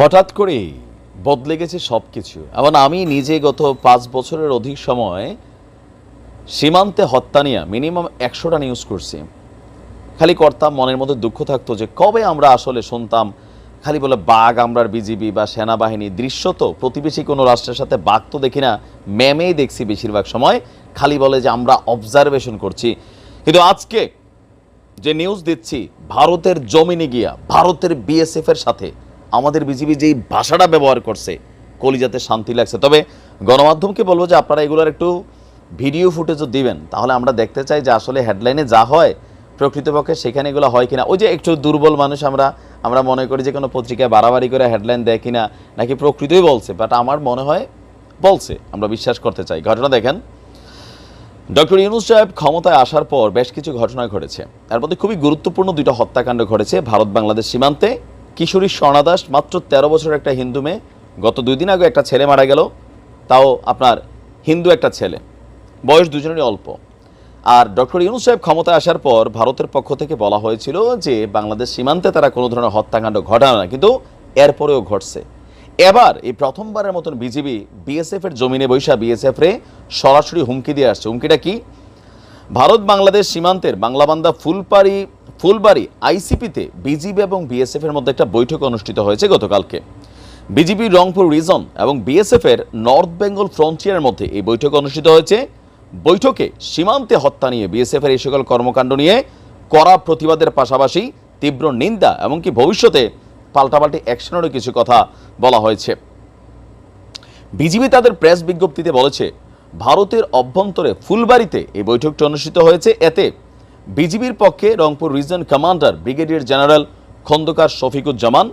হঠাৎ করেই বদলে গেছে সব কিছু। এবং আমি নিজে গত 5 বছরের অধিক সময় সীমান্তে হত্যা নিয়ে মিনিমাম 100টা নিউজ করছি। খালি করতাম, মনের মধ্যে দুঃখ থাকতো যে কবে আমরা আসলে শুনতাম খালি বলে বাঘ আমরার বিজিবি বা সেনাবাহিনী। দৃশ্য তো প্রতিবেশী কোনো রাষ্ট্রের সাথে বাঘ তো দেখি না, ম্যামেই দেখছি বেশিরভাগ সময়, খালি বলে যে আমরা অবজারভেশন করছি। কিন্তু আজকে যে নিউজ দিচ্ছি, ভারতের জমিনে গিয়া ভারতের বিএসএফ এর সাথে আমাদের বিজিবি যেই ভাষাটা ব্যবহার করছে, কলিজাতে শান্তি লাগছে। তবে গণমাধ্যমকে বলবো যে আপনারা এগুলোর একটু ভিডিও ফুটেজও দিবেন, তাহলে আমরা দেখতে চাই যে আসলে হেডলাইনে যা হয় প্রকৃতপক্ষে সেখানে এগুলো হয় কিনা। ওই যে একটু দুর্বল মানুষ আমরা মনে করি যে কোনো পত্রিকায় বাড়াবাড়ি করে হেডলাইন দেয় কিনা, নাকি প্রকৃতই বলছে, বাট আমার মনে হয় বলছে, আমরা বিশ্বাস করতে চাই। ঘটনা দেখেন, ডক্টর ইউনূস সাহেব ক্ষমতায় আসার পর বেশ কিছু ঘটনা ঘটেছে। এর মধ্যে খুবই গুরুত্বপূর্ণ 2টা হত্যাকাণ্ড ঘটেছে ভারত বাংলাদেশ সীমান্তে। কিশোরী স্বর্ণা দাস, মাত্র 13 বছরের একটা হিন্দু মেয়ে। গত 2 দিন আগে একটা ছেলে মারা গেল, তাও আপনার হিন্দু একটা ছেলে, বয়স দুজনেরই অল্প। আর ডক্টর ইউনূস সাহেব ক্ষমতায় আসার পর ভারতের পক্ষ থেকে বলা হয়েছিল যে বাংলাদেশ সীমান্তে তারা কোনো ধরনের হত্যাকাণ্ড ঘটায় না, কিন্তু এরপরেও ঘটছে। এবার এই প্রথমবারের মতন বিজিবি বিএসএফ এর জমিনে বৈশা বিএসএফ রে সরাসরি হুমকি দিয়ে আসছে। হুমকিটা কি? ভারত বাংলাদেশ সীমান্তের বাংলাবান্ধা ফুলবাড়ি আইসিপিতে বিজিবি এবং বিএসএফ এর মধ্যে একটা বৈঠক অনুষ্ঠিত হয়েছে গতকালকে। বিজিবি রংপুর রিজন এবং বিএসএফ এর নর্থ বেঙ্গল ফ্রন্টিয়ারের মধ্যে এই বৈঠক অনুষ্ঠিত হয়েছে। বৈঠকে সীমান্তে হত্যা নিয়ে বিএসএফ এর এই সকল কর্মকাণ্ড নিয়ে কড়া প্রতিবাদের পাশাপাশি তীব্র নিন্দা এমনকি ভবিষ্যতে পাল্টাপাল্টি অ্যাকশনেরও কিছু কথা বলা হয়েছে। বিজিবি তাদের প্রেস বিজ্ঞপ্তিতে বলেছে, ভারতের অভ্যন্তরে ফুলবাড়িতে এই বৈঠকটি অনুষ্ঠিত হয়েছে। এতে বিজিবির পক্ষে Rangpur region commander brigadier general Khandaker Shafiquzzaman,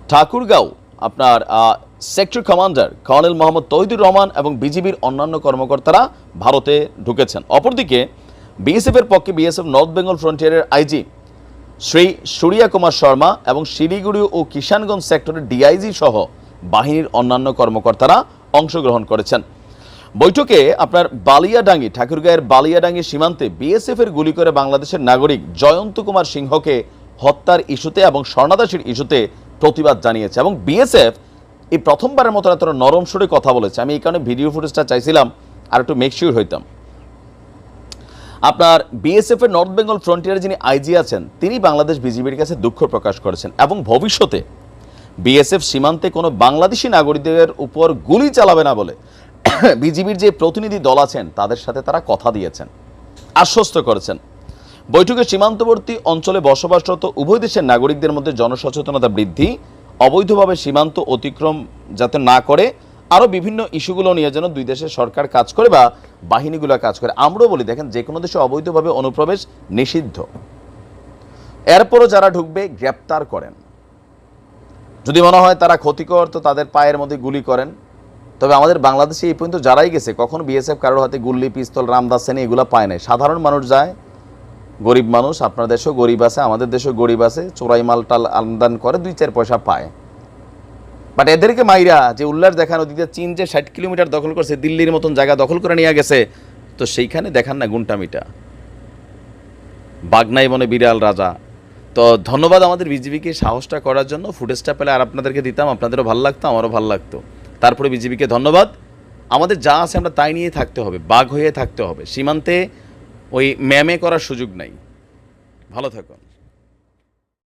Thakurgaon আপনার sector commander colonel Mohammad Tauhidur Rahman এবং বিজিবির অন্যান্য কর্মকর্তারা ভারতে ঢুকেছেন। অপরদিকে বিএসএফ এর পক্ষে বিএসএফ নর্থ বেঙ্গল ফ্রন্টিয়ারের আইজি শ্রী সূর্যা কুমার শর্মা এবং শিলিগুড়ি ও কিষানগঞ্জ সেক্টরের ডিআইজি সহ বাহিনীর অন্যান্য কর্মকর্তারা অংশগ্রহণ করেছেন। বৈঠকে আপনার বালিয়াডাঙ্গি, ঠাকুরগাঁয়ের বালিয়াডাঙ্গি সীমান্তে বিএসএফ এর গুলি করে বাংলাদেশের নাগরিক জয়ন্ত কুমার সিংহকে হত্যার ইস্যুতে এবং স্বর্ণাদাসীর ইস্যুতে প্রতিবাদ জানিয়েছে। এবং বিএসএফ এই প্রথমবারের মতো এত নরম সুরে কথা বলেছে। আমি এই কারণে ভিডিও ফুটেজটা চাইছিলাম আর একটু মেকশিওর হইতাম। আপনার বিএসএফ এর নর্থ বেঙ্গল ফ্রন্টিয়ারে যিনি আইজি আছেন, তিনি বাংলাদেশ বিজিবির কাছে দুঃখ প্রকাশ করেছেন এবং ভবিষ্যতে বিএসএফ সীমান্তে কোনো বাংলাদেশি নাগরিকদের উপর গুলি চালাবে না বলে বিজিবির যে প্রতিনিধি দল আছেন তাদের সাথে তারা কথা দিয়েছেন, আশ্বস্ত করেছেন। বৈঠকে সীমান্তবর্তী অঞ্চলে বসবাসরত উভয় দেশের নাগরিকদের মধ্যে জনসচেতনতা বৃদ্ধি, অবৈধভাবে সীমান্ত অতিক্রম যাতে না করে, আরও বিভিন্ন ইস্যুগুলো নিয়ে যেন দুই দেশের সরকার কাজ করে বা বাহিনীগুলো কাজ করে। আমরাও বলি, দেখেন, যে কোনো দেশে অবৈধভাবে অনুপ্রবেশ নিষিদ্ধ, এরপরও যারা ঢুকবে গ্রেপ্তার করেন। যদি মনে হয় তারা ক্ষতিকর তো তাদের পায়ের মধ্যে গুলি করেন। তবে আমাদের বাংলাদেশে এই পর্যন্ত যারাই গেছে, কখনো বিএসএফ কারোর হাতে গুল্লি, পিস্তল, রামদাস সেনে এগুলো পায় নাই। সাধারণ মানুষ যায়, গরিব মানুষ, আপনার দেশেও গরিব আছে, আমাদের দেশেও গরিব আছে, চোরাই মালটাল আমদান করে 2-4 পয়সা পায়। বাট এদেরকে মাইরা যে উল্লাস দেখানো, দিতে চীন যে 60 কিলোমিটার দখল করছে, দিল্লির মতন জায়গা দখল করে নিয়ে গেছে, তো সেইখানে দেখান না গুন্টামিটা, বাগনাই বনে বিড়াল রাজা। তো ধন্যবাদ আমাদের বিজিবিকে সাহসটা করার জন্য। ফুটেজটা পেলে আর আপনাদেরকে দিতাম, আপনাদেরও ভালো লাগতো, আমারও ভালো লাগতো। তারপরে বিজিবিকে ধন্যবাদ। আমাদের যা আছে আমরা তাই নিয়ে থাকতে হবে, বাঘ হয়ে থাকতে হবে। সীমান্তে ওই ম্যামে করার সুযোগ নাই। ভালো থাকুন।